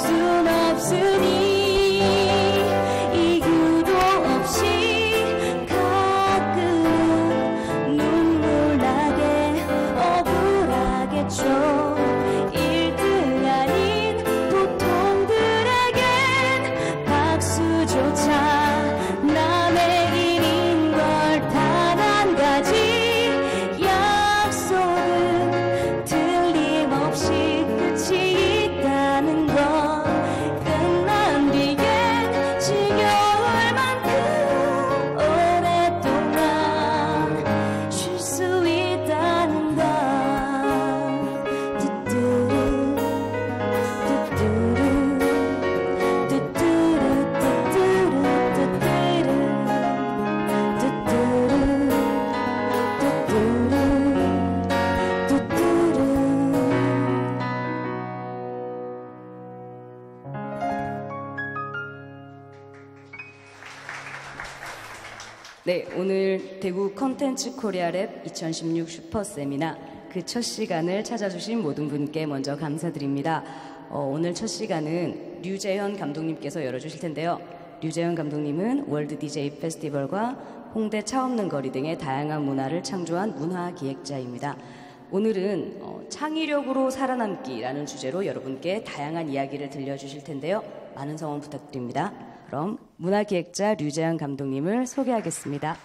순 없으니 이유도 없이 가끔 눈물 나게 억울하겠죠. 네, 오늘 대구 컨텐츠 코리아랩 2016 슈퍼세미나 그 첫 시간을 찾아주신 모든 분께 먼저 감사드립니다. 오늘 첫 시간은 류재현 감독님께서 열어주실 텐데요. 류재현 감독님은 월드 DJ 페스티벌과 홍대 차 없는 거리 등의 다양한 문화를 창조한 문화기획자입니다. 오늘은 창의력으로 살아남기라는 주제로 여러분께 다양한 이야기를 들려주실 텐데요. 많은 성원 부탁드립니다. 그럼 문화기획자 류재현 감독님을 소개하겠습니다.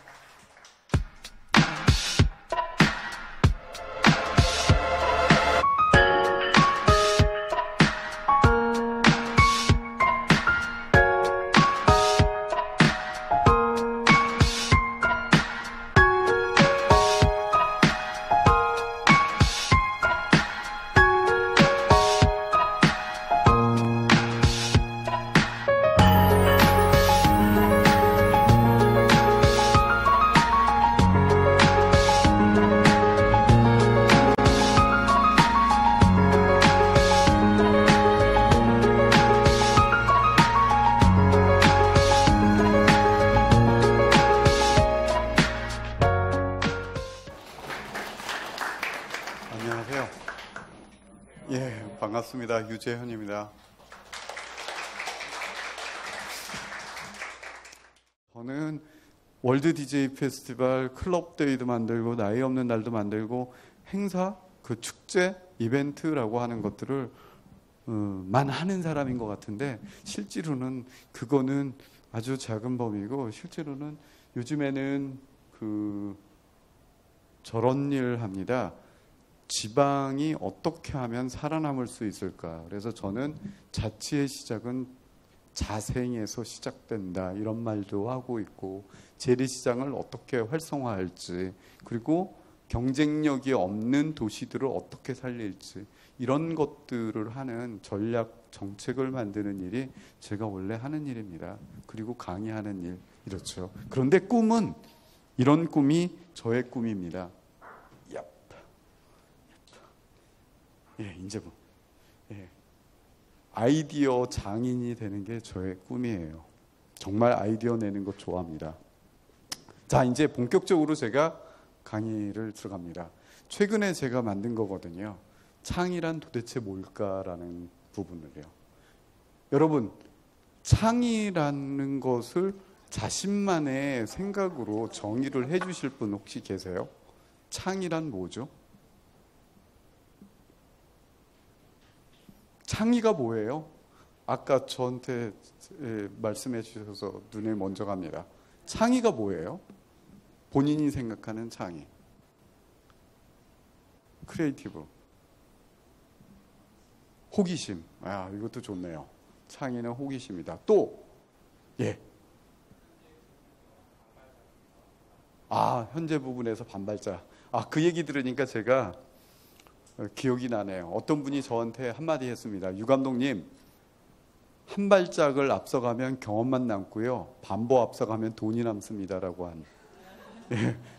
반갑습니다. 유재현입니다. 저는 월드 DJ 페스티벌 클럽데이도 만들고 나이 없는 날도 만들고 행사, 그 축제, 이벤트라고 하는 것들을 만 하는 사람인 것 같은데 실제로는 그거는 아주 작은 범위고 실제로는 요즘에는 저런 일 합니다. 지방이 어떻게 하면 살아남을 수 있을까? 그래서 저는 자치의 시작은 자생에서 시작된다 이런 말도 하고 있고 재래시장을 어떻게 활성화할지 그리고 경쟁력이 없는 도시들을 어떻게 살릴지 이런 것들을 하는 전략 정책을 만드는 일이 제가 원래 하는 일입니다. 그리고 강의하는 일 이렇죠. 그런데 꿈은 이런 꿈이 저의 꿈입니다. 예, 이제 아이디어 장인이 되는 게 저의 꿈이에요. 정말 아이디어 내는 거 좋아합니다. 자, 이제 본격적으로 제가 강의를 들어갑니다. 최근에 제가 만든 거거든요. 창의란 도대체 뭘까라는 부분을요. 여러분, 창의라는 것을 자신만의 생각으로 정의를 해 주실 분 혹시 계세요? 창의란 뭐죠? 창의가 뭐예요? 아까 저한테 말씀해 주셔서 눈에 먼저 갑니다. 창의가 뭐예요? 본인이 생각하는 창의. 크리에이티브. 호기심. 아, 이것도 좋네요. 창의는 호기심이다. 또, 현재 부분에서 반발자. 그 얘기 들으니까 제가 기억이 나네요. 어떤 분이 저한테 한마디 했습니다. 유 감독님, 한 발짝을 앞서가면 경험만 남고요. 반보 앞서가면 돈이 남습니다라고 한.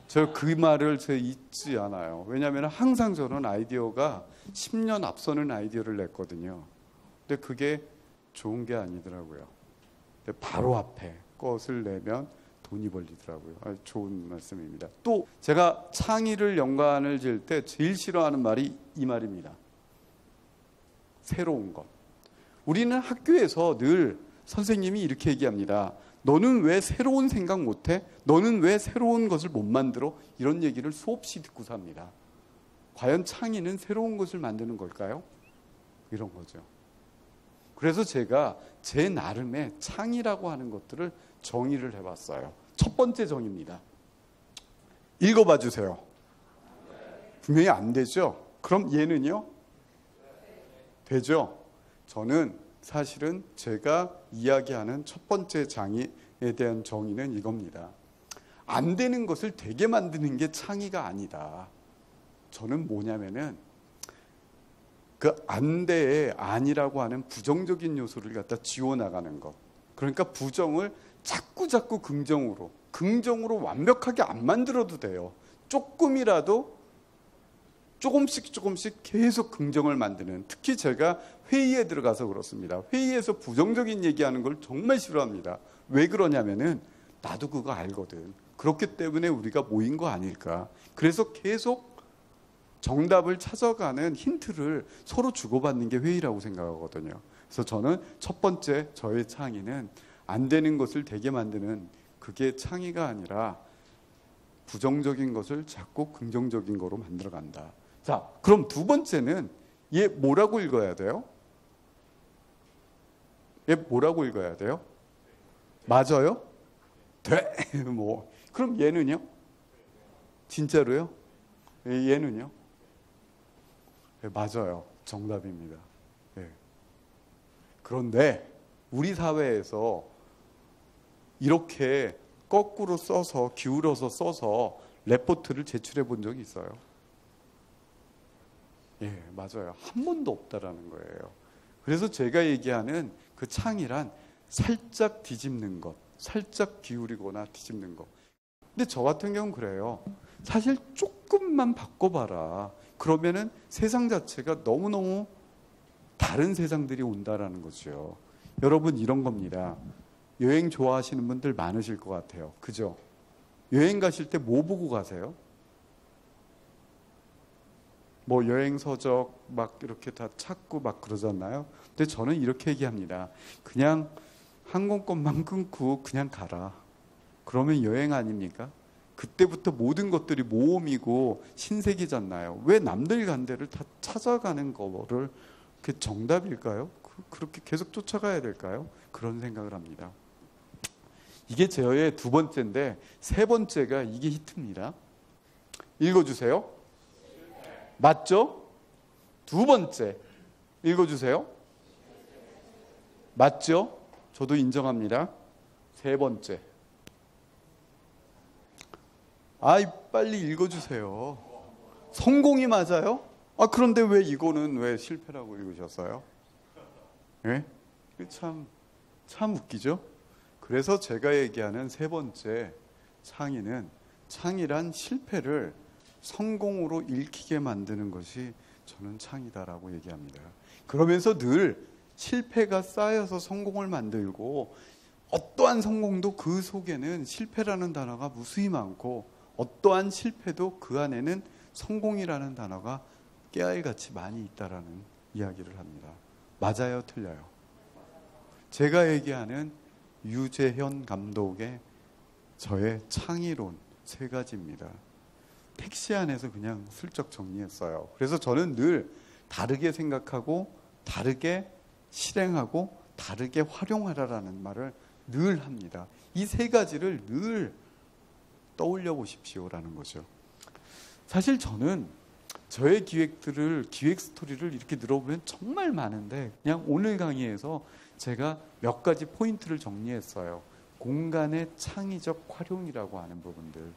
저 그 말을 잊지 않아요. 왜냐하면 항상 저는 아이디어가 10년 앞서는 아이디어를 냈거든요. 근데 그게 좋은 게 아니더라고요. 근데 바로 앞에 것을 내면 돈이 벌리더라고요. 좋은 말씀입니다. 또 제가 창의를 연관을 지을 때 제일 싫어하는 말이 이 말입니다. 새로운 것. 우리는 학교에서 늘 선생님이 이렇게 얘기합니다. 너는 왜 새로운 생각 못해? 너는 왜 새로운 것을 못 만들어? 이런 얘기를 수없이 듣고 삽니다. 과연 창의는 새로운 것을 만드는 걸까요? 이런 거죠. 그래서 제가 제 나름의 창의라고 하는 것들을 정의를 해봤어요. 첫 번째 정의입니다. 읽어봐 주세요. 분명히 안 되죠? 그럼 얘는요? 되죠? 저는 사실은 제가 이야기하는 첫 번째 장애에 대한 정의는 이겁니다. 안 되는 것을 되게 만드는 게 창의가 아니다. 저는 뭐냐면은 그 안 돼의 아니라고 하는 부정적인 요소를 갖다 지워나가는 것. 그러니까 부정을 자꾸 긍정으로 완벽하게 안 만들어도 돼요. 조금이라도 조금씩 계속 긍정을 만드는, 특히 제가 회의에 들어가서 그렇습니다. 회의에서 부정적인 얘기하는 걸 정말 싫어합니다. 왜 그러냐면은 나도 그거 알거든. 그렇기 때문에 우리가 모인 거 아닐까. 그래서 계속 정답을 찾아가는 힌트를 서로 주고받는 게 회의라고 생각하거든요. 그래서 저는 첫 번째 저의 창의는 안 되는 것을 되게 만드는, 그게 창의가 아니라 부정적인 것을 자꾸 긍정적인 거로 만들어간다. 자, 그럼 두 번째는 얘 뭐라고 읽어야 돼요? 얘 뭐라고 읽어야 돼요? 맞아요? 돼. 뭐 그럼 얘는요? 진짜로요? 얘는요? 네, 맞아요. 정답입니다. 네. 그런데 우리 사회에서 이렇게 거꾸로 써서, 기울여서 써서 레포트를 제출해 본 적이 있어요? 예, 맞아요. 한 번도 없다라는 거예요. 그래서 제가 얘기하는 그 창의란 살짝 뒤집는 것, 살짝 기울이거나 뒤집는 것. 근데 저 같은 경우는 그래요. 사실 조금만 바꿔봐라. 그러면은 세상 자체가 너무너무 다른 세상들이 온다라는 거죠. 여러분, 이런 겁니다. 여행 좋아하시는 분들 많으실 것 같아요. 그죠? 여행 가실 때 뭐 보고 가세요? 뭐 여행 서적 막 이렇게 다 찾고 막 그러잖아요. 근데 저는 이렇게 얘기합니다. 그냥 항공권만 끊고 그냥 가라. 그러면 여행 아닙니까? 그때부터 모든 것들이 모험이고 신세계잖아요. 왜 남들 간 데를 다 찾아가는 거를 그게 정답일까요? 그렇게 계속 쫓아가야 될까요? 그런 생각을 합니다. 이게 저의 두 번째인데, 세 번째가 이게 히트입니다. 읽어주세요. 맞죠? 두 번째 읽어주세요. 맞죠? 저도 인정합니다. 세 번째. 아이, 빨리 읽어주세요. 성공이 맞아요? 아, 그런데 왜 이거는 왜 실패라고 읽으셨어요? 예? 참 웃기죠? 그래서 제가 얘기하는 세 번째 창의는, 창의란 실패를 성공으로 읽히게 만드는 것이 저는 창의다라고 얘기합니다. 그러면서 늘 실패가 쌓여서 성공을 만들고, 어떠한 성공도 그 속에는 실패라는 단어가 무수히 많고, 어떠한 실패도 그 안에는 성공이라는 단어가 깨알같이 많이 있다라는 이야기를 합니다. 맞아요, 틀려요? 제가 얘기하는 유재현 감독의 저의 창의론 세 가지입니다. 택시 안에서 그냥 슬쩍 정리했어요. 그래서 저는 늘 다르게 생각하고 다르게 실행하고 다르게 활용하라라는 말을 늘 합니다. 이 세 가지를 늘 떠올려 보십시오라는 거죠. 사실 저는 저의 기획들을, 기획 스토리를 이렇게 들어보면 정말 많은데, 그냥 오늘 강의에서 제가 몇 가지 포인트를 정리했어요. 공간의 창의적 활용이라고 하는 부분들.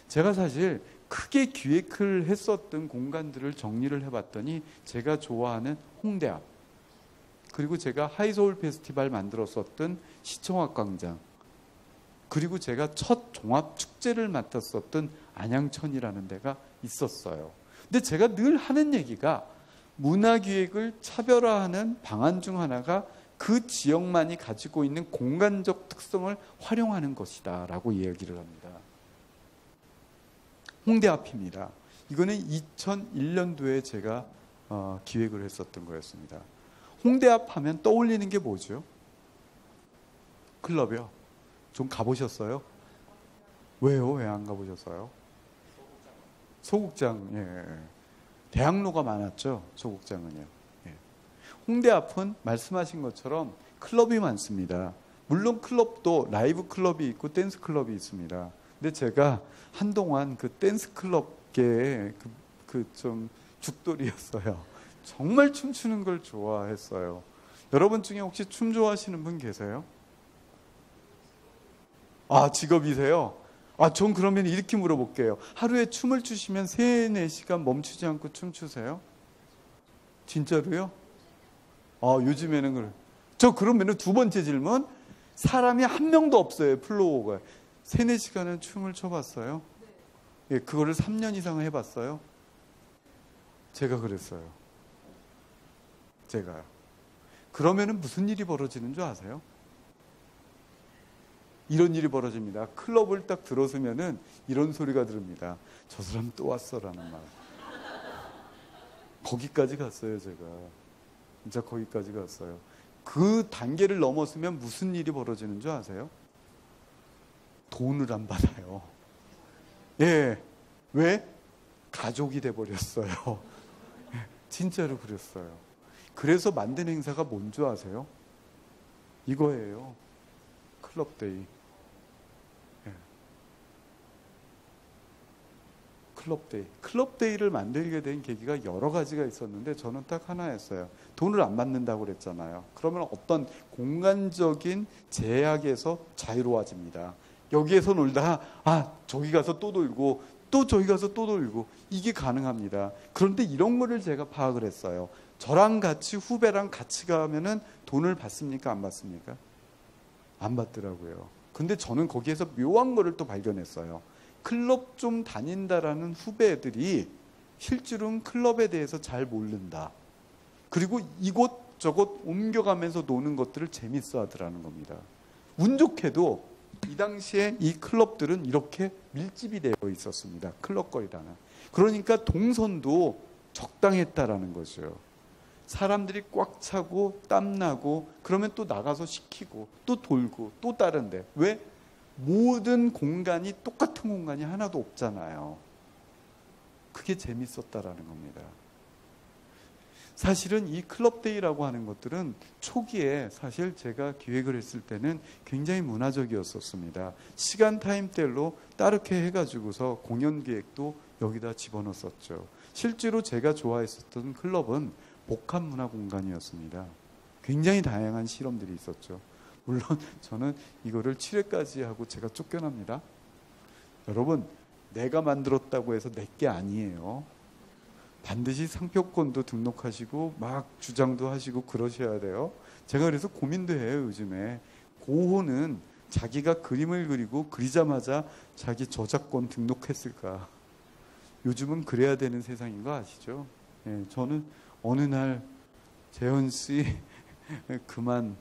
제가 사실 크게 기획을 했었던 공간들을 정리를 해봤더니, 제가 좋아하는 홍대 앞, 그리고 제가 하이서울 페스티벌 만들었었던 시청학 광장, 그리고 제가 첫 종합축제를 맡았었던 안양천이라는 데가 있었어요. 근데 제가 늘 하는 얘기가, 문화기획을 차별화하는 방안 중 하나가 그 지역만이 가지고 있는 공간적 특성을 활용하는 것이다 라고 이야기를 합니다. 홍대 앞입니다. 이거는 2001년도에 제가 기획을 했었던 거였습니다. 홍대 앞 하면 떠올리는 게 뭐죠? 클럽이요. 좀 가보셨어요? 왜요? 왜 안 가보셨어요? 소극장. 예. 대학로가 많았죠. 소극장은요. 예. 홍대 앞은 말씀하신 것처럼 클럽이 많습니다. 물론 클럽도 라이브 클럽이 있고 댄스 클럽이 있습니다. 근데 제가 한동안 그 댄스 클럽계의 그 좀 죽돌이였어요. 정말 춤추는 걸 좋아했어요. 여러분 중에 혹시 춤 좋아하시는 분 계세요? 아, 직업이세요? 아, 전 그러면 이렇게 물어볼게요. 하루에 춤을 추시면 3, 4시간 멈추지 않고 춤추세요? 진짜로요? 아, 요즘에는 그래. 저 그러면 두 번째 질문. 사람이 한 명도 없어요, 플로어가. 3, 4시간은 춤을 춰봤어요? 예, 그거를 3년 이상 해봤어요? 제가 그랬어요. 제가요. 그러면은 무슨 일이 벌어지는 줄 아세요? 이런 일이 벌어집니다. 클럽을 딱 들어서면은 이런 소리가 들립니다. 저 사람 또 왔어라는 말. 거기까지 갔어요, 제가. 진짜 거기까지 갔어요. 그 단계를 넘었으면 무슨 일이 벌어지는 줄 아세요? 돈을 안 받아요. 예. 왜? 가족이 돼버렸어요. 진짜로 그랬어요. 그래서 만든 행사가 뭔 줄 아세요? 이거예요. 클럽데이. 예. 클럽데이. 클럽데이를 만들게 된 계기가 여러 가지가 있었는데 저는 딱 하나였어요. 돈을 안 받는다고 그랬잖아요. 그러면 어떤 공간적인 제약에서 자유로워집니다. 여기에서 놀다가 저기 가서 또 놀고 또 저기 가서 또 놀고 이게 가능합니다. 그런데 이런 거를 제가 파악을 했어요. 저랑 같이 후배랑 같이 가면은 돈을 받습니까? 안 받습니까? 안 받더라고요. 근데 저는 거기에서 묘한 거를 또 발견했어요. 클럽 좀 다닌다라는 후배들이 실제로는 클럽에 대해서 잘 모른다. 그리고 이곳저곳 옮겨가면서 노는 것들을 재밌어 하더라는 겁니다. 운 좋게도 이 당시에 이 클럽들은 이렇게 밀집이 되어 있었습니다. 클럽거리라는. 그러니까 동선도 적당했다라는 거죠. 사람들이 꽉 차고 땀나고 그러면 또 나가서 시키고 또 돌고 또 다른데. 왜? 모든 공간이 똑같은 공간이 하나도 없잖아요. 그게 재밌었다라는 겁니다. 사실은 이 클럽데이라고 하는 것들은 초기에 사실 제가 기획을 했을 때는 굉장히 문화적이었었습니다. 시간 타임텔로 따르게 해가지고서 공연 기획도 여기다 집어넣었었죠. 실제로 제가 좋아했었던 클럽은 복합 문화 공간이었습니다. 굉장히 다양한 실험들이 있었죠. 물론 저는 이거를 7회까지 하고 제가 쫓겨납니다. 여러분, 내가 만들었다고 해서 내 게 아니에요. 반드시 상표권도 등록하시고 막 주장도 하시고 그러셔야 돼요. 제가 그래서 고민도 해요. 요즘에 고호는 자기가 그림을 그리고 그리자마자 자기 저작권 등록했을까. 요즘은 그래야 되는 세상인 거 아시죠? 예, 저는 어느 날 재현 씨 그만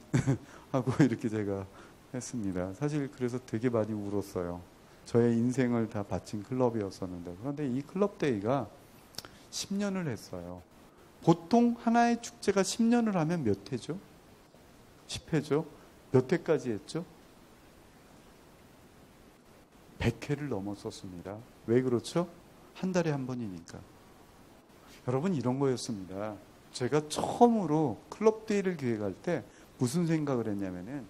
하고 이렇게 제가 했습니다. 사실 그래서 되게 많이 울었어요. 저의 인생을 다 바친 클럽이었었는데. 그런데 이 클럽데이가 10년을 했어요. 보통 하나의 축제가 10년을 하면 몇 회죠? 10회죠? 몇 회까지 했죠? 100회를 넘었었습니다. 왜 그렇죠? 한 달에 한 번이니까. 여러분, 이런 거였습니다. 제가 처음으로 클럽데이를 기획할 때 무슨 생각을 했냐면은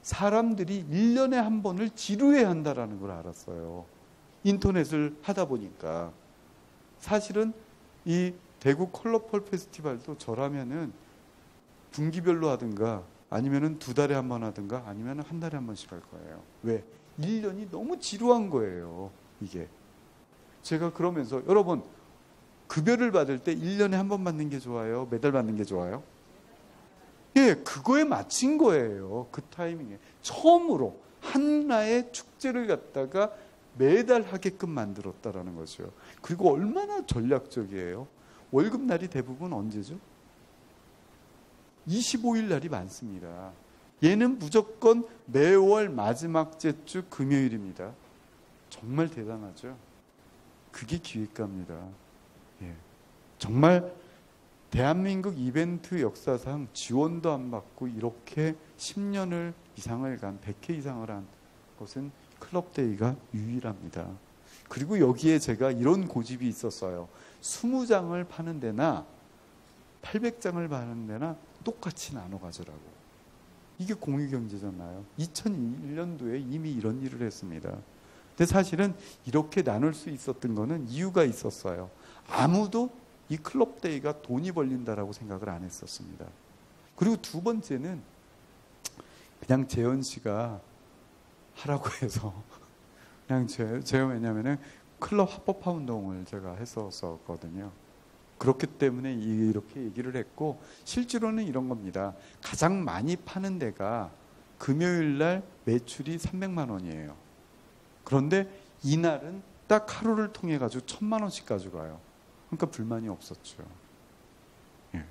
사람들이 1년에 한 번을 지루해 한다라는 걸 알았어요. 인터넷을 하다 보니까. 사실은 이 대구 컬러풀 페스티벌도 저라면은 분기별로 하든가 아니면은 2달에 한 번 하든가 아니면은 한 달에 한 번씩 할 거예요. 왜? 1년이 너무 지루한 거예요. 이게. 제가 그러면서 여러분 급여를 받을 때 1년에 한 번 받는 게 좋아요? 매달 받는 게 좋아요? 예, 그거에 맞춘 거예요. 그 타이밍에. 처음으로 하나의 축제를 갖다가 매달 하게끔 만들었다라는 거죠. 그리고 얼마나 전략적이에요. 월급날이 대부분 언제죠? 25일 날이 많습니다. 얘는 무조건 매월 마지막 주 금요일입니다. 정말 대단하죠. 그게 기획가입니다. 예. 정말 대한민국 이벤트 역사상 지원도 안 받고 이렇게 10년을 이상을 간 100회 이상을 한 것은 클럽데이가 유일합니다. 그리고 여기에 제가 이런 고집이 있었어요. 20장을 파는 데나 800장을 파는 데나 똑같이 나눠 가져라고. 이게 공유경제잖아요. 2001년도에 이미 이런 일을 했습니다. 근데 사실은 이렇게 나눌 수 있었던 거는 이유가 있었어요. 아무도 이 클럽데이가 돈이 벌린다라고 생각을 안 했었습니다. 그리고 두 번째는 그냥 재현 씨가 하라고 해서 그냥 제가 왜냐면은 클럽 합법화 운동을 제가 했었거든요. 그렇기 때문에 이렇게 얘기를 했고, 실제로는 이런 겁니다. 가장 많이 파는 데가 금요일 날 매출이 300만 원이에요. 그런데 이날은 딱 하루를 통해 가지고 1000만 원씩 가져가요. 그러니까 불만이 없었죠. 예,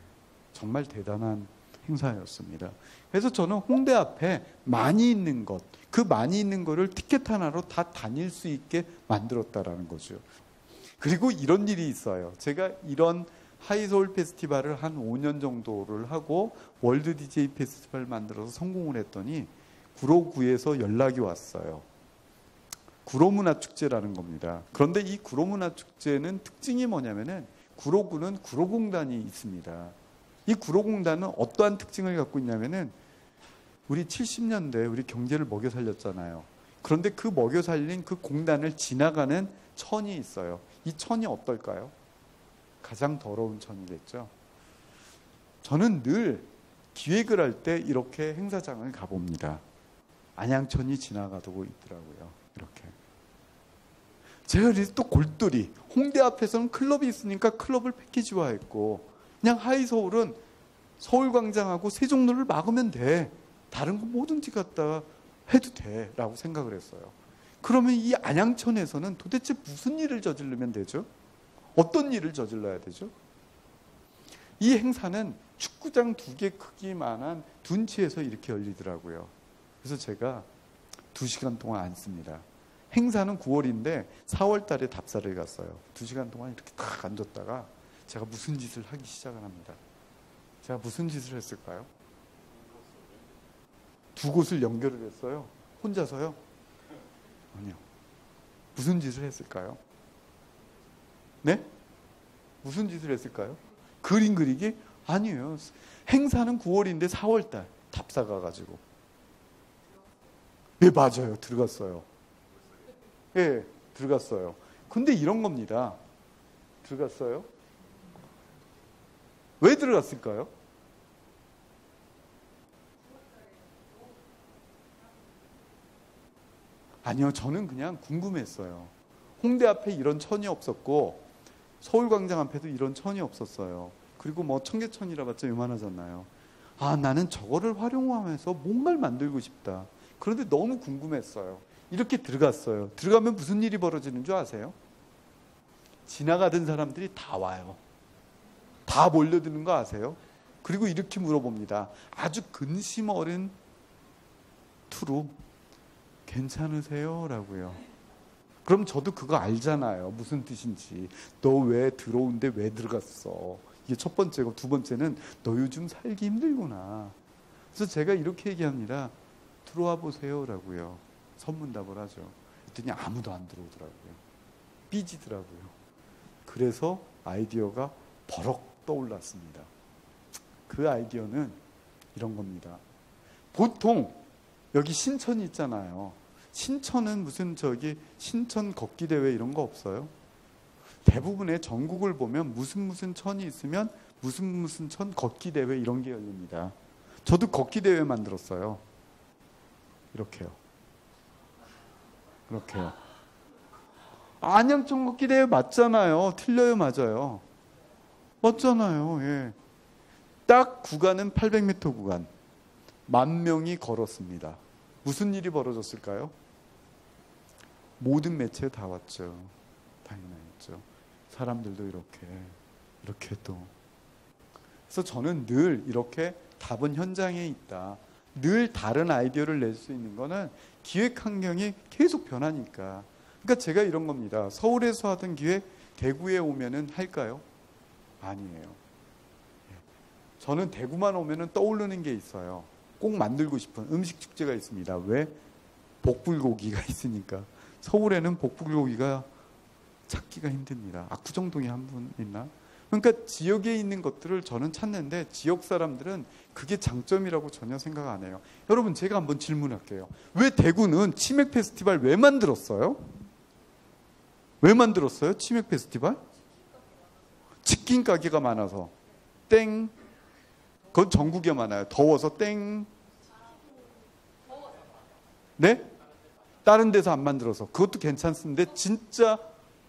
정말 대단한 행사였습니다. 그래서 저는 홍대 앞에 많이 있는 것, 그 많이 있는 거를 티켓 하나로 다 다닐 수 있게 만들었다라는 거죠. 그리고 이런 일이 있어요. 제가 이런 하이서울 페스티벌을 한 5년 정도를 하고 월드 DJ 페스티벌을 만들어서 성공을 했더니 구로구에서 연락이 왔어요. 구로문화축제라는 겁니다. 그런데 이 구로문화축제는 특징이 뭐냐면은 구로구는 구로공단이 있습니다. 이 구로공단은 어떠한 특징을 갖고 있냐면은 우리 70년대 우리 경제를 먹여 살렸잖아요. 그런데 그 먹여 살린 그 공단을 지나가는 천이 있어요. 이 천이 어떨까요? 가장 더러운 천이겠죠. 저는 늘 기획을 할 때 이렇게 행사장을 가봅니다. 안양천이 지나가고 있더라고요. 이렇게. 제가 그래서 또 골똘히 홍대 앞에서는 클럽이 있으니까 클럽을 패키지화했고, 그냥 하이서울은 서울광장하고 세종로를 막으면 돼. 다른 거 뭐든지 갖다 해도 돼 라고 생각을 했어요. 그러면 이 안양천에서는 도대체 무슨 일을 저지르면 되죠? 어떤 일을 저질러야 되죠? 이 행사는 축구장 2개 크기만한 둔치에서 이렇게 열리더라고요. 그래서 제가 2시간 동안 앉습니다. 행사는 9월인데 4월 달에 답사를 갔어요. 2시간 동안 이렇게 딱 앉았다가 제가 무슨 짓을 하기 시작을 합니다. 제가 무슨 짓을 했을까요? 두 곳을 연결을 했어요. 혼자서요? 아니요. 무슨 짓을 했을까요? 네? 무슨 짓을 했을까요? 그림 그리기? 아니에요. 행사는 9월인데 4월달 답사 가가지고. 네, 맞아요. 들어갔어요. 예, 들어갔어요. 근데 이런 겁니다. 들어갔어요? 왜 들어갔을까요? 아니요, 저는 그냥 궁금했어요. 홍대 앞에 이런 천이 없었고 서울광장 앞에도 이런 천이 없었어요. 그리고 뭐 청계천이라 봤자 요만하잖아요. 아, 나는 저거를 활용하면서 뭔가를 만들고 싶다. 그런데 너무 궁금했어요. 이렇게 들어갔어요. 들어가면 무슨 일이 벌어지는 줄 아세요? 지나가던 사람들이 다 와요. 다 몰려드는 거 아세요? 그리고 이렇게 물어봅니다. 아주 근심 어린 투로 괜찮으세요? 라고요. 그럼 저도 그거 알잖아요. 무슨 뜻인지. 너 왜 들어온데 왜 들어갔어? 이게 첫 번째고, 두 번째는 너 요즘 살기 힘들구나. 그래서 제가 이렇게 얘기합니다. 들어와 보세요. 라고요. 선문답을 하죠. 그랬더니 아무도 안 들어오더라고요. 삐지더라고요. 그래서 아이디어가 버럭 떠올랐습니다. 그 아이디어는 이런 겁니다. 보통 여기 신천이 있잖아요. 신천은 무슨 신천 걷기 대회 이런 거 없어요? 대부분의 전국을 보면 무슨 천이 있으면 무슨 천 걷기 대회 이런 게 열립니다. 저도 걷기 대회 만들었어요. 이렇게요. 이렇게요. 안양천 걷기 대회 맞잖아요. 틀려요, 맞아요? 맞잖아요. 예. 딱 구간은 800m 구간. 10,000명이 걸었습니다. 무슨 일이 벌어졌을까요? 모든 매체에 다 왔죠. 당연하겠죠. 사람들도 이렇게 또. 그래서 저는 늘 이렇게 답은 현장에 있다. 늘 다른 아이디어를 낼 수 있는 거는 기획 환경이 계속 변하니까. 그러니까 제가 이런 겁니다. 서울에서 하던 기획 대구에 오면은 할까요? 아니에요. 저는 대구만 오면은 떠오르는 게 있어요. 꼭 만들고 싶은 음식 축제가 있습니다. 왜? 복불고기가 있으니까. 서울에는 복불고기가 찾기가 힘듭니다. 압구정동에 한 분 있나? 그러니까 지역에 있는 것들을 저는 찾는데 지역 사람들은 그게 장점이라고 전혀 생각 안 해요. 여러분, 제가 한번 질문할게요. 왜 대구는 치맥 페스티벌 왜 만들었어요? 왜 만들었어요? 치맥 페스티벌? 치킨 가게가 많아서. 땡. 그건 전국에 많아요. 더워서 땡. 네? 다른 데서 안 만들어서. 그것도 괜찮습니다. 진짜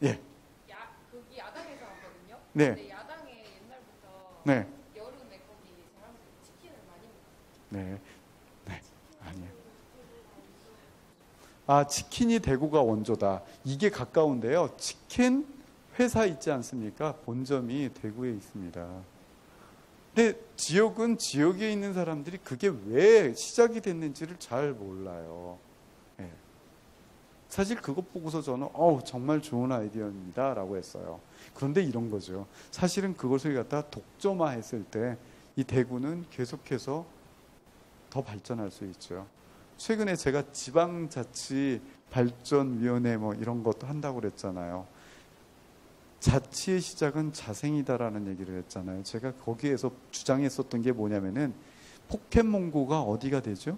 예. 거기 야당에서 왔거든요. 네. 근데 야당에 옛날부터 네. 여름에 거기 사람들이 치킨을 많이 먹어요. 네. 네. 아니에요. 아, 치킨이 대구가 원조다. 이게 가까운데요. 치킨 회사 있지 않습니까? 본점이 대구에 있습니다. 근데 지역은 지역에 있는 사람들이 그게 왜 시작이 됐는지를 잘 몰라요. 네. 사실 그것 보고서 저는 정말 좋은 아이디어입니다 라고 했어요. 그런데 이런 거죠. 사실은 그것을 갖다 독점화했을 때 이 대구는 계속해서 더 발전할 수 있죠. 최근에 제가 지방자치발전위원회 이런 것도 한다고 그랬잖아요. 자치의 시작은 자생이다라는 얘기를 했잖아요. 제가 거기에서 주장했었던 게 뭐냐면은 포켓몬고가 어디가 되죠?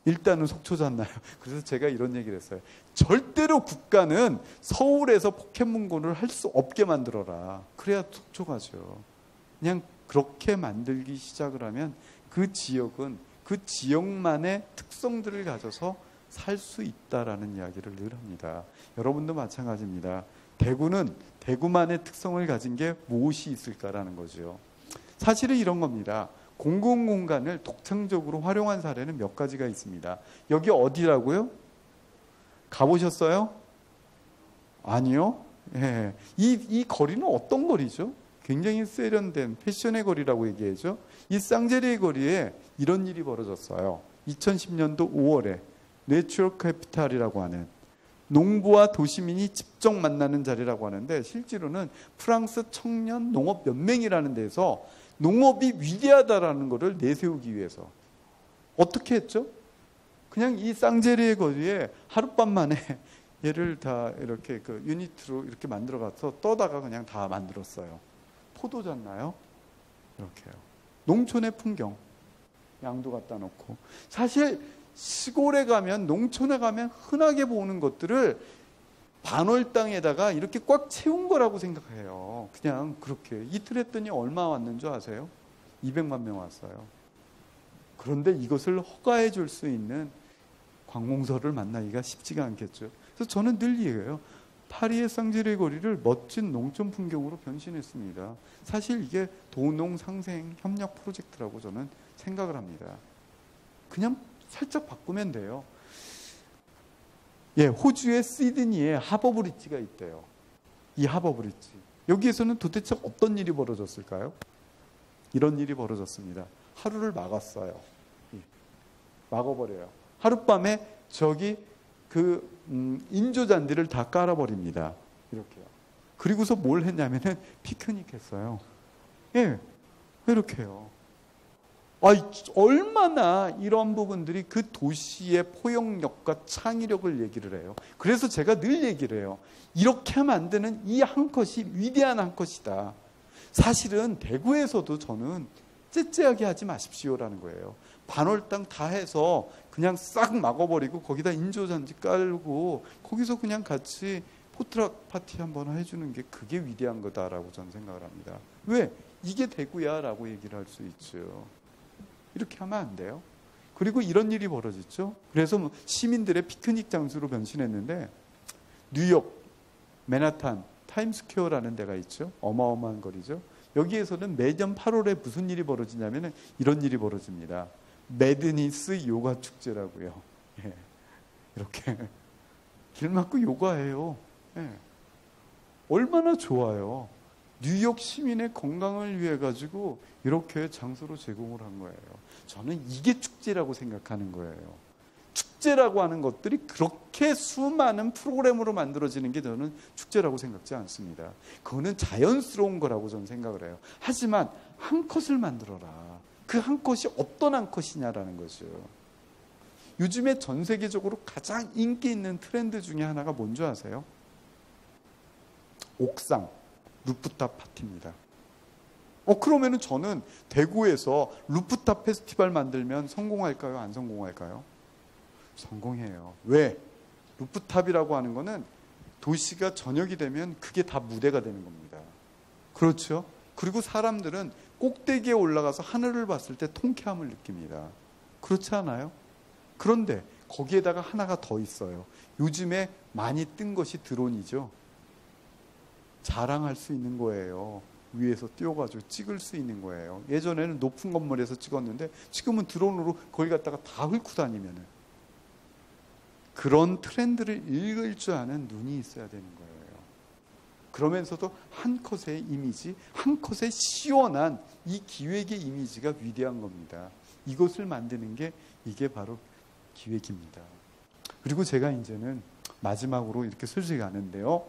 일단은 속초잖아요. 그래서 제가 이런 얘기를 했어요. 절대로 국가는 서울에서 포켓몬고를 할 수 없게 만들어라. 그래야 속초가죠. 그냥 그렇게 만들기 시작을 하면 그 지역은 그 지역만의 특성들을 가져서 살 수 있다라는 이야기를 늘 합니다. 여러분도 마찬가지입니다. 대구는 대구만의 특성을 가진 게 무엇이 있을까라는 거죠. 사실은 이런 겁니다. 공공공간을 독창적으로 활용한 사례는 몇 가지가 있습니다. 여기 어디라고요? 가보셨어요? 아니요. 예. 이 거리는 어떤 거리죠? 굉장히 세련된 패션의 거리라고 얘기하죠. 이 쌍제리의 거리에 이런 일이 벌어졌어요. 2010년도 5월에 내추럴 캐피탈이라고 하는 농부와 도시민이 직접 만나는 자리라고 하는데 실제로는 프랑스 청년 농업 연맹이라는 데서 농업이 위대하다라는 것을 내세우기 위해서 어떻게 했죠? 그냥 이 쌍제리의 거리에 하룻밤 만에 얘를 다 이렇게 그 유니트로 이렇게 만들어 가서 떠다가 그냥 다 만들었어요. 포도잖아요. 이렇게요. 농촌의 풍경 양도 갖다 놓고 사실 시골에 가면 농촌에 가면 흔하게 보는 것들을 반월 땅에다가 이렇게 꽉 채운 거라고 생각해요. 그냥 그렇게 이틀 했더니 얼마 왔는 줄 아세요? 200만 명 왔어요. 그런데 이것을 허가해 줄 수 있는 관공서를 만나기가 쉽지가 않겠죠. 그래서 저는 늘 얘기해요. 파리의 쌍제리 거리를 멋진 농촌 풍경으로 변신했습니다. 사실 이게 도농 상생 협력 프로젝트라고 저는 생각을 합니다. 그냥 살짝 바꾸면 돼요. 예, 호주의 시드니에 하버브리지가 있대요. 이 하버브리지. 여기에서는 도대체 어떤 일이 벌어졌을까요? 이런 일이 벌어졌습니다. 하루를 막았어요. 막아버려요. 하룻밤에 저기 인조잔디를 다 깔아버립니다. 이렇게요. 그리고서 뭘 했냐면은 피크닉 했어요. 예, 이렇게요. 얼마나 이런 부분들이 그 도시의 포용력과 창의력을 얘기를 해요. 그래서 제가 늘 얘기를 해요. 이렇게 만드는 이 한 컷이 위대한 한 컷이다. 사실은 대구에서도 저는 째째하게 하지 마십시오라는 거예요. 반월 땅 다 해서 그냥 싹 막아버리고 거기다 인조잔디 깔고 거기서 그냥 같이 포트락 파티 한번 해주는 게 그게 위대한 거다라고 저는 생각을 합니다. 왜? 이게 대구야 라고 얘기를 할 수 있죠. 이렇게 하면 안 돼요. 그리고 이런 일이 벌어졌죠. 그래서 시민들의 피크닉 장소로 변신했는데 뉴욕, 맨하탄, 타임스퀘어라는 데가 있죠. 어마어마한 거리죠. 여기에서는 매년 8월에 무슨 일이 벌어지냐면 이런 일이 벌어집니다. 매드니스 요가 축제라고요. 예. 이렇게 길 막고 요가해요. 예. 얼마나 좋아요. 뉴욕 시민의 건강을 위해 가지고 이렇게 장소로 제공을 한 거예요. 저는 이게 축제라고 생각하는 거예요. 축제라고 하는 것들이 그렇게 수많은 프로그램으로 만들어지는 게 저는 축제라고 생각지 않습니다. 그거는 자연스러운 거라고 저는 생각을 해요. 하지만 한 컷을 만들어라. 그 한 컷이 어떤 한 컷이냐라는 거죠. 요즘에 전 세계적으로 가장 인기 있는 트렌드 중에 하나가 뭔지 아세요? 옥상, 루프탑 파티입니다. 그러면은 저는 대구에서 루프탑 페스티벌 만들면 성공할까요? 안 성공할까요? 성공해요. 왜? 루프탑이라고 하는 거는 도시가 저녁이 되면 그게 다 무대가 되는 겁니다. 그렇죠? 그리고 사람들은 꼭대기에 올라가서 하늘을 봤을 때 통쾌함을 느낍니다. 그렇지 않아요? 그런데 거기에다가 하나가 더 있어요. 요즘에 많이 뜬 것이 드론이죠. 자랑할 수 있는 거예요. 위에서 띄워가지고 찍을 수 있는 거예요. 예전에는 높은 건물에서 찍었는데 지금은 드론으로 거기 갔다가 다 훑고 다니면은, 그런 트렌드를 읽을 줄 아는 눈이 있어야 되는 거예요. 그러면서도 한 컷의 이미지, 한 컷의 시원한 이 기획의 이미지가 위대한 겁니다. 이것을 만드는 게 이게 바로 기획입니다. 그리고 제가 이제는 마지막으로 이렇게 슬슬 가는데요.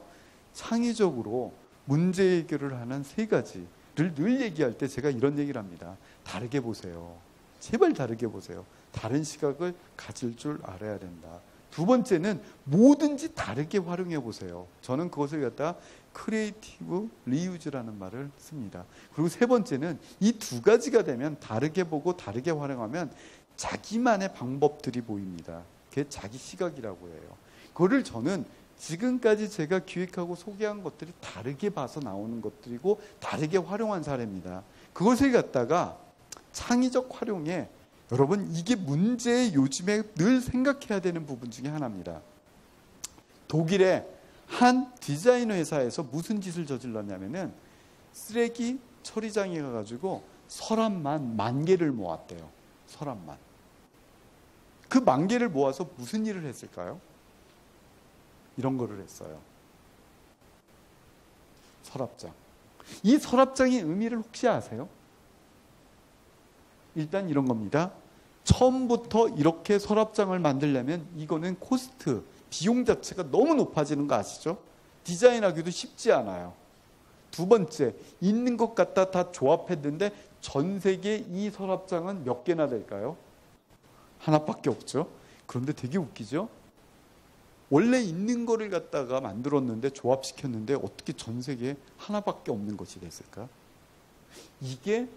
창의적으로 문제 해결을 하는 세 가지를 늘 얘기할 때 제가 이런 얘기를 합니다. 다르게 보세요. 제발 다르게 보세요. 다른 시각을 가질 줄 알아야 된다. 두 번째는 뭐든지 다르게 활용해 보세요. 저는 그것을 갖다 크리에이티브 리유즈라는 말을 씁니다. 그리고 세 번째는 이 두 가지가 되면, 다르게 보고 다르게 활용하면 자기만의 방법들이 보입니다. 그게 자기 시각이라고 해요. 그거를 저는 지금까지 제가 기획하고 소개한 것들이 다르게 봐서 나오는 것들이고 다르게 활용한 사례입니다. 그것을 갖다가 창의적 활용에, 여러분 이게 문제에 요즘에 늘 생각해야 되는 부분 중에 하나입니다. 독일의 한 디자이너 회사에서 무슨 짓을 저질렀냐면은 쓰레기 처리장에 가가지고 서랍만 10,000개를 모았대요. 서랍만. 그 10,000개를 모아서 무슨 일을 했을까요? 이런 거를 했어요. 서랍장. 이 서랍장의 의미를 혹시 아세요? 일단 이런 겁니다. 처음부터 이렇게 서랍장을 만들려면 이거는 코스트, 비용 자체가 너무 높아지는 거 아시죠? 디자인하기도 쉽지 않아요. 두 번째, 있는 것 갖다 다 조합했는데 전 세계 이 서랍장은 몇 개나 될까요? 하나밖에 없죠. 그런데 되게 웃기죠? 원래 있는 거를 갖다가 만들었는데 조합시켰는데 어떻게 전 세계에 하나밖에 없는 것이 됐을까? 이게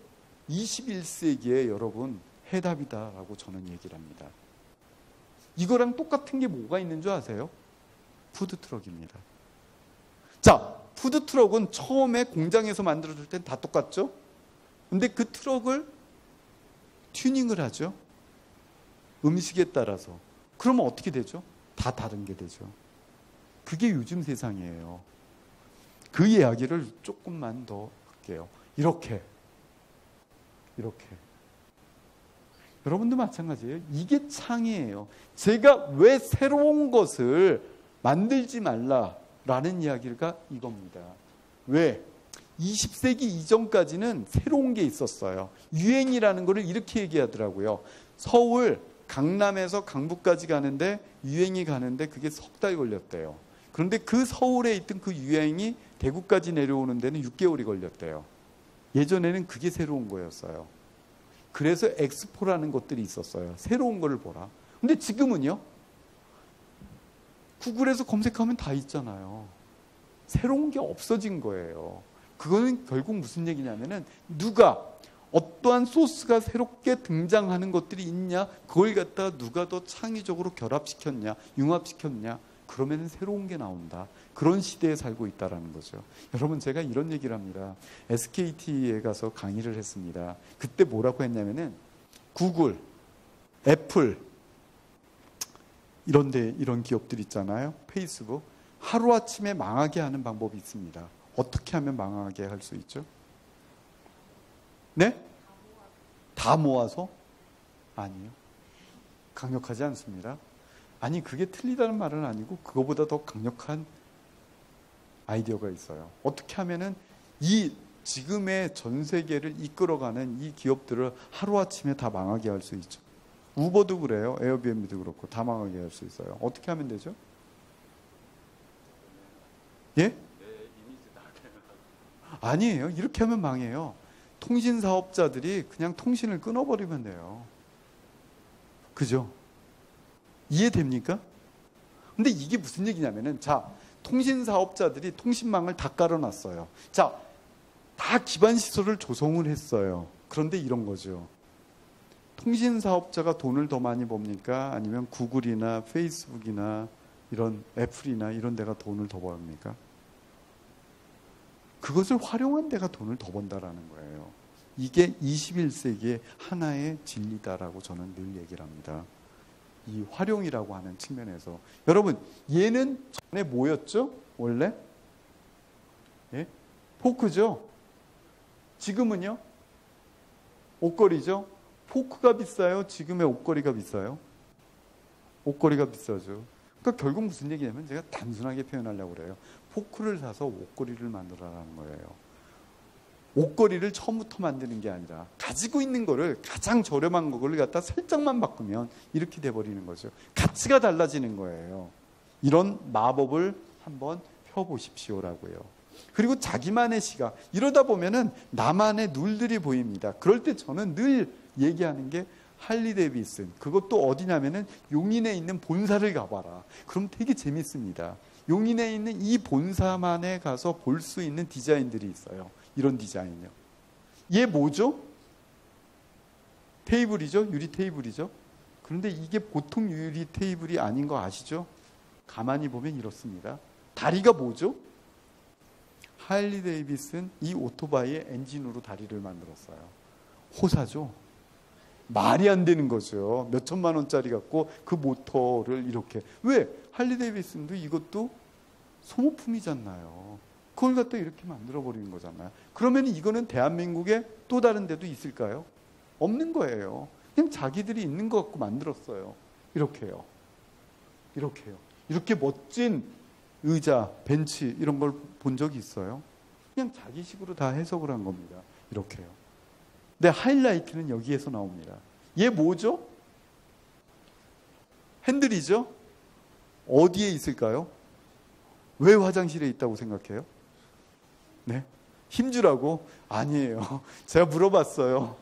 21세기에 여러분 해답이다라고 저는 얘기를 합니다. 이거랑 똑같은 게 뭐가 있는 줄 아세요? 푸드트럭입니다. 자, 푸드트럭은 처음에 공장에서 만들어줄 땐 다 똑같죠? 근데 그 트럭을 튜닝을 하죠. 음식에 따라서. 그러면 어떻게 되죠? 다 다른 게 되죠. 그게 요즘 세상이에요. 그 이야기를 조금만 더 할게요. 이렇게. 여러분도 마찬가지예요. 이게 창의예요. 제가 왜 새로운 것을 만들지 말라라는 이야기가 이겁니다. 왜? 20세기 이전까지는 새로운 게 있었어요. 유행이라는 거를 이렇게 얘기하더라고요. 서울, 강남에서 강북까지 가는데 유행이 가는데 그게 석 달 걸렸대요. 그런데 그 서울에 있던 그 유행이 대구까지 내려오는 데는 6개월이 걸렸대요. 예전에는 그게 새로운 거였어요. 그래서 엑스포라는 것들이 있었어요. 새로운 거를 보라. 근데 지금은요. 구글에서 검색하면 다 있잖아요. 새로운 게 없어진 거예요. 그거는 결국 무슨 얘기냐면은 누가 어떠한 소스가 새롭게 등장하는 것들이 있냐, 그걸 갖다가 누가 더 창의적으로 결합시켰냐, 융합시켰냐, 그러면 새로운 게 나온다. 그런 시대에 살고 있다는 거죠. 여러분, 제가 이런 얘기를 합니다. SKT에 가서 강의를 했습니다. 그때 뭐라고 했냐면은 구글, 애플 이런 기업들 있잖아요. 페이스북. 하루아침에 망하게 하는 방법이 있습니다. 어떻게 하면 망하게 할 수 있죠? 네? 다 모아서? 아니요. 강력하지 않습니다. 아니, 그게 틀리다는 말은 아니고 그거보다 더 강력한 아이디어가 있어요. 어떻게 하면은 이 지금의 전 세계를 이끌어가는 이 기업들을 하루아침에 다 망하게 할 수 있죠. 우버도 그래요. 에어비앤비도 그렇고 다 망하게 할 수 있어요. 어떻게 하면 되죠? 예? 아니에요. 이렇게 하면 망해요. 통신 사업자들이 그냥 통신을 끊어버리면 돼요. 그죠? 이해됩니까? 근데 이게 무슨 얘기냐면은, 자, 통신 사업자들이 통신망을 다 깔아놨어요. 자, 다 기반 시설을 조성을 했어요. 그런데 이런 거죠. 통신 사업자가 돈을 더 많이 법니까? 아니면 구글이나 페이스북이나 이런 애플이나 이런 데가 돈을 더 벌습니까? 그것을 활용한 데가 돈을 더 번다라는 거예요. 이게 21세기의 하나의 진리다라고 저는 늘 얘기를 합니다. 이 활용이라고 하는 측면에서. 여러분, 얘는 전에 뭐였죠? 원래? 예? 포크죠? 지금은요? 옷걸이죠? 포크가 비싸요? 지금의 옷걸이가 비싸요? 옷걸이가 비싸죠. 그러니까 결국 무슨 얘기냐면, 제가 단순하게 표현하려고 그래요. 포크를 사서 옷걸이를 만들어라는 거예요. 옷걸이를 처음부터 만드는 게 아니라 가지고 있는 거를 가장 저렴한 거를 갖다 살짝만 바꾸면 이렇게 돼버리는 거죠. 가치가 달라지는 거예요. 이런 마법을 한번 펴보십시오라고요. 그리고 자기만의 시각. 이러다 보면은 나만의 룰들이 보입니다. 그럴 때 저는 늘 얘기하는 게 할리 데이비슨. 그것도 어디냐면은 용인에 있는 본사를 가봐라. 그럼 되게 재밌습니다. 용인에 있는 이 본사만에 가서 볼 수 있는 디자인들이 있어요. 이런 디자인이요. 얘 뭐죠? 테이블이죠? 유리 테이블이죠? 그런데 이게 보통 유리 테이블이 아닌 거 아시죠? 가만히 보면 이렇습니다. 다리가 뭐죠? 할리 데이비슨 이 오토바이의 엔진으로 다리를 만들었어요. 호사죠? 말이 안 되는 거죠. 몇 천만 원짜리 갖고 그 모터를 이렇게. 왜? 할리 데이비슨도 이것도 소모품이잖아요. 그걸 갖다 이렇게 만들어버리는 거잖아요. 그러면 이거는 대한민국에 또 다른 데도 있을까요? 없는 거예요. 그냥 자기들이 있는 것 갖고 만들었어요. 이렇게요. 이렇게요. 이렇게 멋진 의자, 벤치 이런 걸 본 적이 있어요? 그냥 자기식으로 다 해석을 한 겁니다. 이렇게요. 근데 하이라이트는 여기에서 나옵니다. 얘 뭐죠? 핸들이죠? 어디에 있을까요? 왜 화장실에 있다고 생각해요? 네? 힘주라고? 아니에요. 제가 물어봤어요.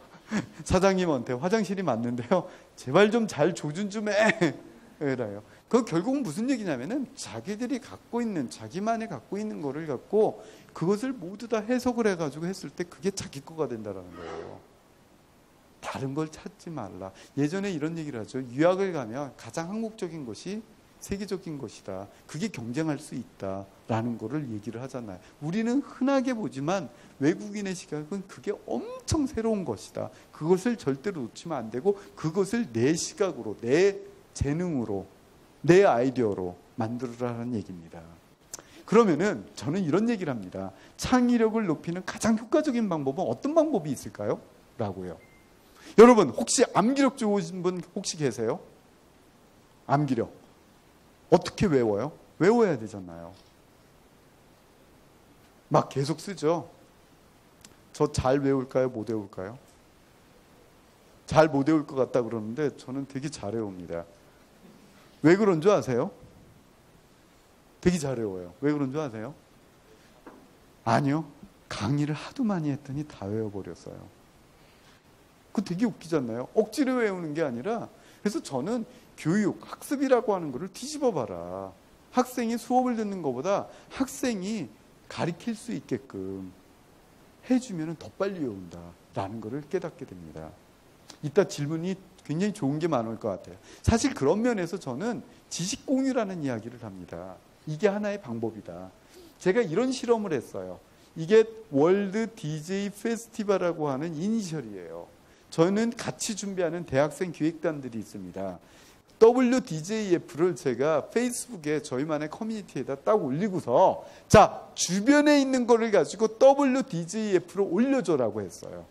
사장님한테 화장실이 맞는데요. 제발 좀 잘 조준 좀 해. 이래요. 그 결국은 무슨 얘기냐면은 자기들이 갖고 있는, 자기만이 갖고 있는 거를 갖고 그것을 모두 다 해석을 해가지고 했을 때 그게 자기 거가 된다는 거예요. 다른 걸 찾지 말라. 예전에 이런 얘기를 하죠. 유학을 가면 가장 한국적인 것이 세계적인 것이다. 그게 경쟁할 수 있다라는 거를 얘기를 하잖아요. 우리는 흔하게 보지만 외국인의 시각은 그게 엄청 새로운 것이다. 그것을 절대로 놓치면 안 되고 그것을 내 시각으로, 내 재능으로, 내 아이디어로 만들어라는 얘기입니다. 그러면은 저는 이런 얘기를 합니다. 창의력을 높이는 가장 효과적인 방법은 어떤 방법이 있을까요? 라고요. 여러분 혹시 암기력 좋으신 분 혹시 계세요? 암기력. 어떻게 외워요? 외워야 되잖아요. 막 계속 쓰죠. 저 잘 외울까요? 못 외울까요? 잘 못 외울 것 같다 그러는데 저는 되게 잘 외웁니다. 왜 그런 줄 아세요? 되게 잘 외워요. 왜 그런 줄 아세요? 아니요. 강의를 하도 많이 했더니 다 외워버렸어요. 그거 되게 웃기지 않나요? 억지로 외우는 게 아니라. 그래서 저는 교육, 학습이라고 하는 거를 뒤집어 봐라. 학생이 수업을 듣는 것보다 학생이 가르칠 수 있게끔 해주면 더 빨리 외운다라는 거를 깨닫게 됩니다. 이따 질문이 굉장히 좋은 게 많을 것 같아요. 사실 그런 면에서 저는 지식 공유라는 이야기를 합니다. 이게 하나의 방법이다. 제가 이런 실험을 했어요. 이게 월드 DJ 페스티벌이라고 하는 이니셜이에요. 저는 같이 준비하는 대학생 기획단들이 있습니다. WDJF를 제가 페이스북에 저희만의 커뮤니티에다 딱 올리고서 자, 주변에 있는 거를 가지고 WDJF로 올려줘라고 했어요.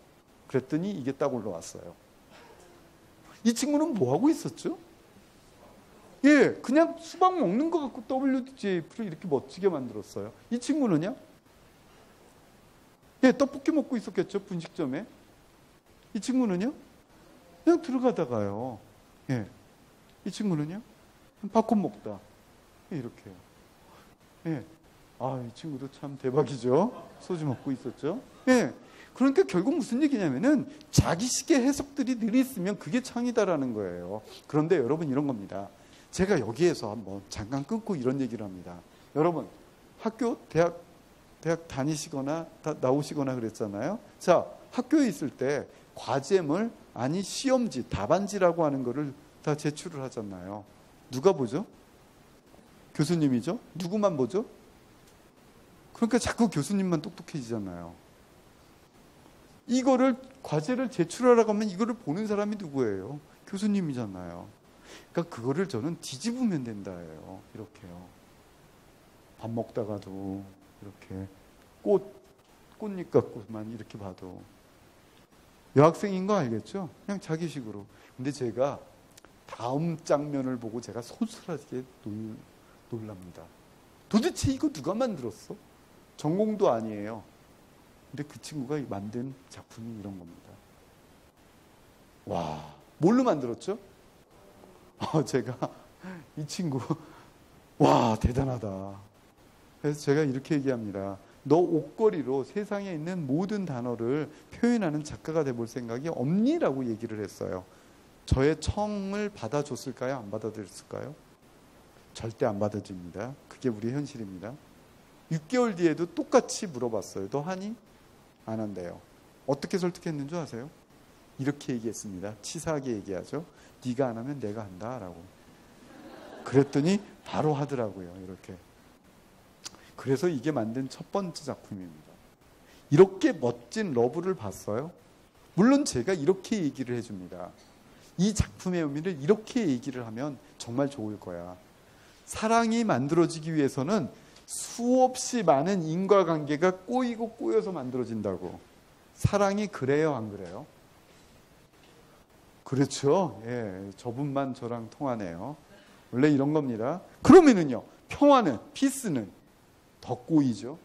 그랬더니 이게 딱 올라왔어요. 이 친구는 뭐 하고 있었죠? 예, 그냥 수박 먹는 거 갖고 WDJF를 이렇게 멋지게 만들었어요. 이 친구는요? 예, 떡볶이 먹고 있었겠죠, 분식점에. 이 친구는요? 그냥 들어가다가요. 예. 이 친구는요? 팝콘 먹다. 이렇게요. 예. 아, 이 친구도 참 대박이죠. 소주 먹고 있었죠. 예. 그러니까 결국 무슨 얘기냐면은 자기식의 해석들이 늘 있으면 그게 창이다라는 거예요. 그런데 여러분 이런 겁니다. 제가 여기에서 한번 잠깐 끊고 이런 얘기를 합니다. 여러분 학교 대학 다니시거나 나오시거나 그랬잖아요. 자, 학교에 있을 때 과제물 아니 시험지 답안지라고 하는 거를 다 제출을 하잖아요. 누가 보죠? 교수님이죠. 누구만 보죠? 그러니까 자꾸 교수님만 똑똑해지잖아요. 이거를 과제를 제출하라고 하면 이거를 보는 사람이 누구예요? 교수님이잖아요. 그러니까 그거를 저는 뒤집으면 된다예요. 이렇게요. 밥 먹다가도 이렇게 꽃잎 갖고만 이렇게 봐도 여학생인 거 알겠죠? 그냥 자기식으로. 근데 제가 다음 장면을 보고 제가 소스라게 놀랍니다. 도대체 이거 누가 만들었어? 전공도 아니에요. 근데 그 친구가 만든 작품이 이런 겁니다. 와, 뭘로 만들었죠? 제가 이 친구 와 대단하다. 그래서 제가 이렇게 얘기합니다. 너 옷걸이로 세상에 있는 모든 단어를 표현하는 작가가 돼볼 생각이 없니? 라고 얘기를 했어요. 저의 청을 받아줬을까요? 안 받아들였을까요? 절대 안 받아줍니다. 그게 우리 현실입니다. 6개월 뒤에도 똑같이 물어봤어요. 너 하니? 안 한대요. 어떻게 설득했는 줄 아세요? 이렇게 얘기했습니다. 치사하게 얘기하죠. 네가 안 하면 내가 한다 라고. 그랬더니 바로 하더라고요. 이렇게. 그래서 이게 만든 첫 번째 작품입니다. 이렇게 멋진 러브를 봤어요. 물론 제가 이렇게 얘기를 해줍니다. 이 작품의 의미를 이렇게 얘기를 하면 정말 좋을 거야. 사랑이 만들어지기 위해서는 수없이 많은 인과관계가 꼬이고 꼬여서 만들어진다고. 사랑이 그래요, 안 그래요? 그렇죠. 예, 저분만 저랑 통하네요. 원래 이런 겁니다. 그러면은요, 평화는, 피스는 더 꼬이죠.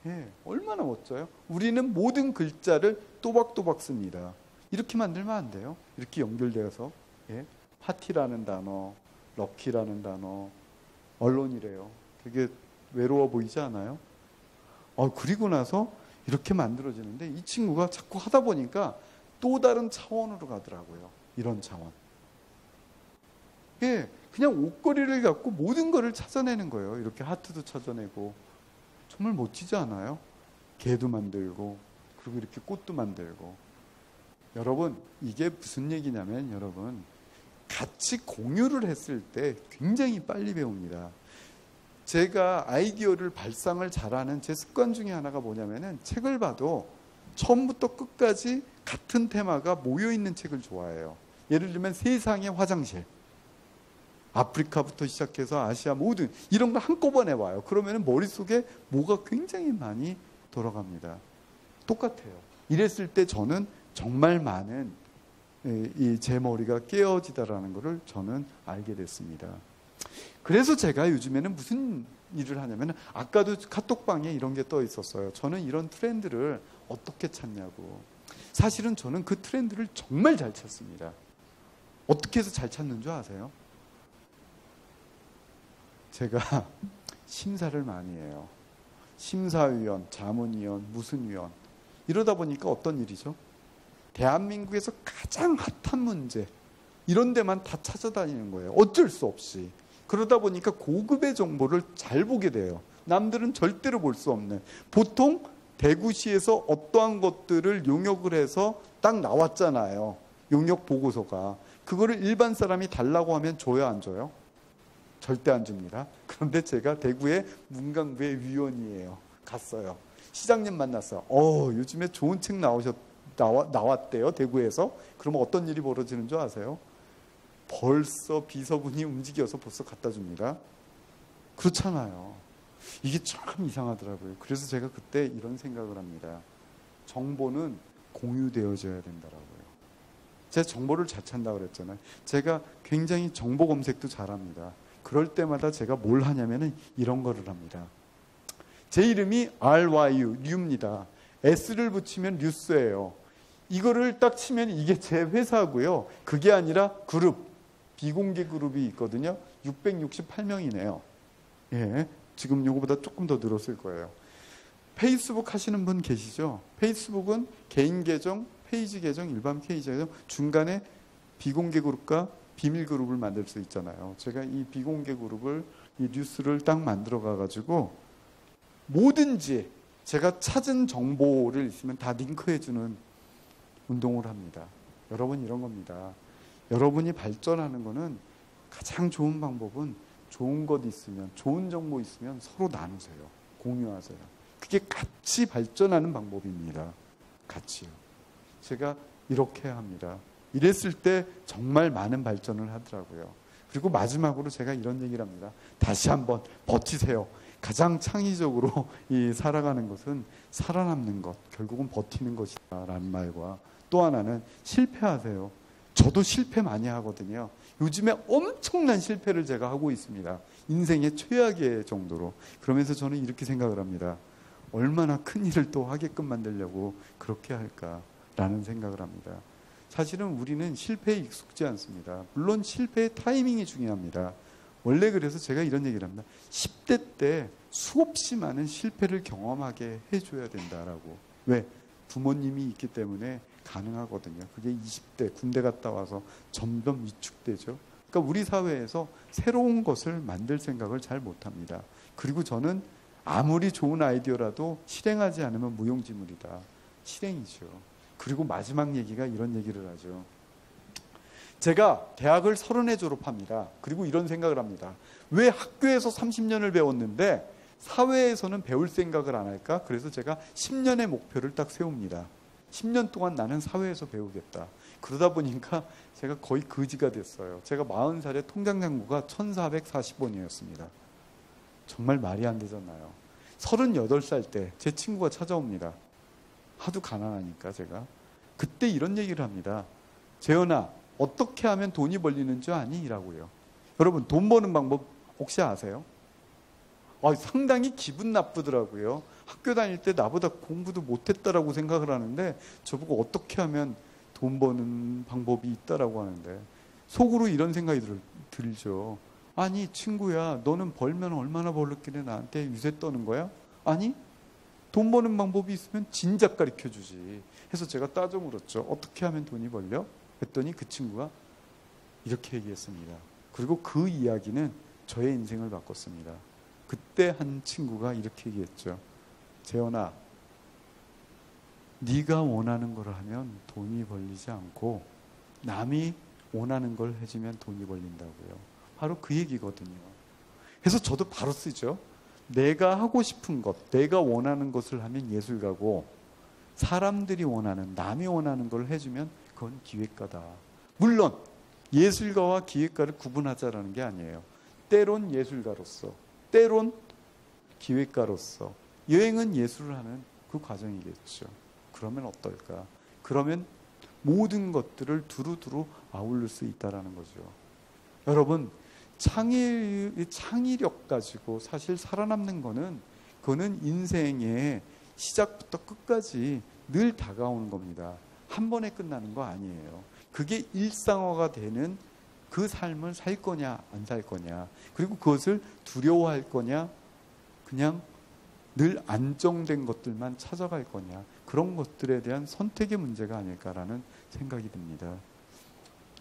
예, 얼마나 멋져요? 우리는 모든 글자를 또박또박 씁니다. 이렇게 만들면 안 돼요. 이렇게 연결되어서. 예, 파티라는 단어, 럭키라는 단어, 언론이래요. 되게 외로워 보이지 않아요? 그리고 나서 이렇게 만들어지는데 이 친구가 자꾸 하다 보니까 또 다른 차원으로 가더라고요. 이런 차원. 예, 그냥 옷걸이를 갖고 모든 거를 찾아내는 거예요. 이렇게 하트도 찾아내고. 정말 멋지지 않아요? 개도 만들고 그리고 이렇게 꽃도 만들고. 여러분 이게 무슨 얘기냐면 여러분 같이 공유를 했을 때 굉장히 빨리 배웁니다. 제가 아이디어를 발상을 잘하는 제 습관 중에 하나가 뭐냐면은 책을 봐도 처음부터 끝까지 같은 테마가 모여있는 책을 좋아해요. 예를 들면 세상의 화장실, 아프리카부터 시작해서 아시아 모든 이런 걸 한꺼번에 봐요. 그러면 머릿속에 뭐가 굉장히 많이 돌아갑니다. 똑같아요. 이랬을 때 저는 정말 많은 제 머리가 깨어지다라는 것을 저는 알게 됐습니다. 그래서 제가 요즘에는 무슨 일을 하냐면 아까도 카톡방에 이런 게 떠 있었어요. 저는 이런 트렌드를 어떻게 찾냐고. 사실은 저는 그 트렌드를 정말 잘 찾습니다. 어떻게 해서 잘 찾는 줄 아세요? 제가 심사를 많이 해요. 심사위원, 자문위원, 무슨 위원. 이러다 보니까 어떤 일이죠? 대한민국에서 가장 핫한 문제 이런 데만 다 찾아다니는 거예요. 어쩔 수 없이. 그러다 보니까 고급의 정보를 잘 보게 돼요. 남들은 절대로 볼 수 없는. 보통 대구시에서 어떠한 것들을 용역을 해서 딱 나왔잖아요. 용역 보고서가. 그거를 일반 사람이 달라고 하면 줘요, 안 줘요? 절대 안 줍니다. 그런데 제가 대구의 문광부의 위원이에요. 갔어요. 시장님 만났어요. 요즘에 좋은 책 나왔대요. 대구에서. 그러면 어떤 일이 벌어지는 줄 아세요? 벌써 비서분이 움직여서 벌써 갖다 줍니다. 그렇잖아요. 이게 참 이상하더라고요. 그래서 제가 그때 이런 생각을 합니다. 정보는 공유되어져야 된다라고요. 제가 정보를 잘 찾는다고 그랬잖아요. 제가 굉장히 정보 검색도 잘합니다. 그럴 때마다 제가 뭘 하냐면은 이런 거를 합니다. 제 이름이 RYU, 뉴입니다. S를 붙이면 뉴스예요. 이거를 딱 치면 이게 제 회사고요. 그게 아니라 그룹. 비공개 그룹이 있거든요. 668명이네요. 예, 지금 요거보다 조금 더 늘었을 거예요. 페이스북 하시는 분 계시죠? 페이스북은 개인 계정, 페이지 계정, 일반 페이지 계정, 중간에 비공개 그룹과 비밀 그룹을 만들 수 있잖아요. 제가 이 비공개 그룹을, 이 뉴스를 딱 만들어 가가지고 뭐든지 제가 찾은 정보를 있으면 다 링크해주는 운동을 합니다. 여러분, 이런 겁니다. 여러분이 발전하는 거는 가장 좋은 방법은 좋은 것 있으면, 좋은 정보 있으면 서로 나누세요. 공유하세요. 그게 같이 발전하는 방법입니다. 같이요. 제가 이렇게 합니다. 이랬을 때 정말 많은 발전을 하더라고요. 그리고 마지막으로 제가 이런 얘기를 합니다. 다시 한번 버티세요. 가장 창의적으로 살아가는 것은 살아남는 것, 결국은 버티는 것이다 라는 말과, 또 하나는 실패하세요. 저도 실패 많이 하거든요. 요즘에 엄청난 실패를 제가 하고 있습니다. 인생의 최악의 정도로. 그러면서 저는 이렇게 생각을 합니다. 얼마나 큰 일을 또 하게끔 만들려고 그렇게 할까라는 생각을 합니다. 사실은 우리는 실패에 익숙지 않습니다. 물론 실패의 타이밍이 중요합니다. 원래 그래서 제가 이런 얘기를 합니다. 10대 때 수없이 많은 실패를 경험하게 해줘야 된다라고. 왜? 부모님이 있기 때문에 가능하거든요. 그게 20대 군대 갔다 와서 점점 위축되죠. 그러니까 우리 사회에서 새로운 것을 만들 생각을 잘 못합니다. 그리고 저는 아무리 좋은 아이디어라도 실행하지 않으면 무용지물이다. 실행이죠. 그리고 마지막 얘기가 이런 얘기를 하죠. 제가 대학을 30에 졸업합니다. 그리고 이런 생각을 합니다. 왜 학교에서 30년을 배웠는데 사회에서는 배울 생각을 안 할까? 그래서 제가 10년의 목표를 딱 세웁니다. 10년 동안 나는 사회에서 배우겠다. 그러다 보니까 제가 거의 거지가 됐어요. 제가 40살에 통장잔고가 1,440원이었습니다. 정말 말이 안 되잖아요. 38살 때 제 친구가 찾아옵니다. 하도 가난하니까 제가. 그때 이런 얘기를 합니다. 재현아, 어떻게 하면 돈이 벌리는 줄 아니? 라고요. 여러분, 돈 버는 방법 혹시 아세요? 상당히 기분 나쁘더라고요. 학교 다닐 때 나보다 공부도 못했다라고 생각을 하는데 저보고 어떻게 하면 돈 버는 방법이 있다라고 하는데 속으로 이런 생각이 들죠. 아니 친구야, 너는 벌면 얼마나 벌었길래 나한테 유세 떠는 거야? 아니, 돈 버는 방법이 있으면 진작 가르쳐주지. 해서 제가 따져 물었죠. 어떻게 하면 돈이 벌려? 했더니 그 친구가 이렇게 얘기했습니다. 그리고 그 이야기는 저의 인생을 바꿨습니다. 그때 한 친구가 이렇게 얘기했죠. 재현아, 네가 원하는 걸 하면 돈이 벌리지 않고 남이 원하는 걸 해주면 돈이 벌린다고요. 바로 그 얘기거든요. 그래서 저도 바로 쓰죠. 내가 하고 싶은 것, 내가 원하는 것을 하면 예술가고, 사람들이 원하는, 남이 원하는 걸 해주면 그건 기획가다. 물론 예술가와 기획가를 구분하자라는 게 아니에요. 때론 예술가로서, 때론 기획가로서 여행은 예술을 하는 그 과정이겠죠. 그러면 어떨까? 그러면 모든 것들을 두루두루 아울릴 수 있다는 거죠. 여러분, 창의력 가지고 사실 살아남는 거는, 그거는 인생의 시작부터 끝까지 늘 다가오는 겁니다. 한 번에 끝나는 거 아니에요. 그게 일상화가 되는 그 삶을 살 거냐 안 살 거냐, 그리고 그것을 두려워할 거냐, 그냥 늘 안정된 것들만 찾아갈 거냐, 그런 것들에 대한 선택의 문제가 아닐까라는 생각이 듭니다.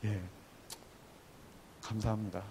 예, 감사합니다.